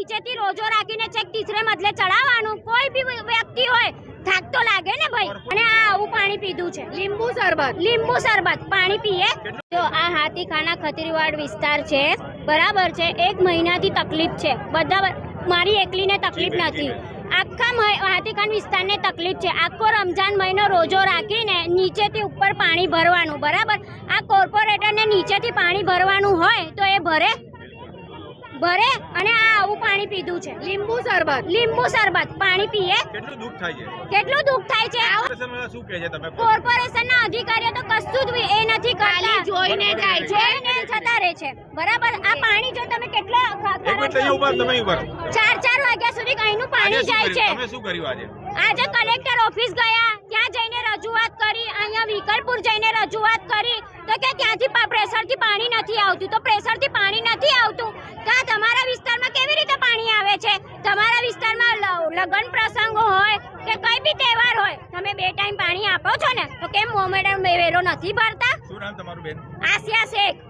નીચેથી રોજો રાખીને છેક તીસરે મજલે ચડાવવાનું. કોઈ બી વ્યક્તિ હોય થાક તો લાગે ને ભાઈ. અને આ આવું પાણી પીધું છે, લીંબુ શરબત પાણી પીએ. જો આ હાથીખાના ખત્રીવાડ વિસ્તાર છે, બરાબર છે. 1 મહિનાથી તકલીફ છે બધા, મારી એકલીને તકલીફ નથી, આખા હાથીખાન વિસ્તારને તકલીફ છે. આખો રમજાન મહિનો રોજો રાખીને નીચેથી ઉપર પાણી ભરવાનું, બરાબર. આ કોર્પોરેટરને નીચેથી પાણી ભરવાનું હોય તો એ ભરે. અને આ આવું પાણી પીધું છે, લીંબુ શરબત પાણી પીએ. કેટલું દુઃખ થાય છે. શું કહે છે તમે? કોર્પોરેશનના અધિકારીઓ તો કશું જ એ નથી કરતા, જોઈને જતા રહે છે, બરાબર. આ પાણી જો તમે કેટલા 4 વાગ્યા સુધી અહીંનું પાણી જાય છે. તમે શું કર્યું આજે? આજે કલેક્ટર ઓફિસ ગયા, ત્યાં જઈને રજૂઆત કરી. અહીંયા વિકલપુર જઈને રજૂઆત કરી તો કે ત્યાંથી પ્રેશરથી પાણી નથી આવતું. તો પ્રેશરથી પાણી નથી આવતું તો તમારા વિસ્તારમાં કેવી રીતે પાણી આવે છે? તમારા વિસ્તારમાં લગ્ન પ્રસંગો હોય કે કઈ બી તહેવાર હોય, તમે 2 ટાઈમ પાણી આપો છો ને, તો કેમ મોમેડમ વેરો નથી ભરતા? શું નામ તમારું બેન? આસિયા શેખ.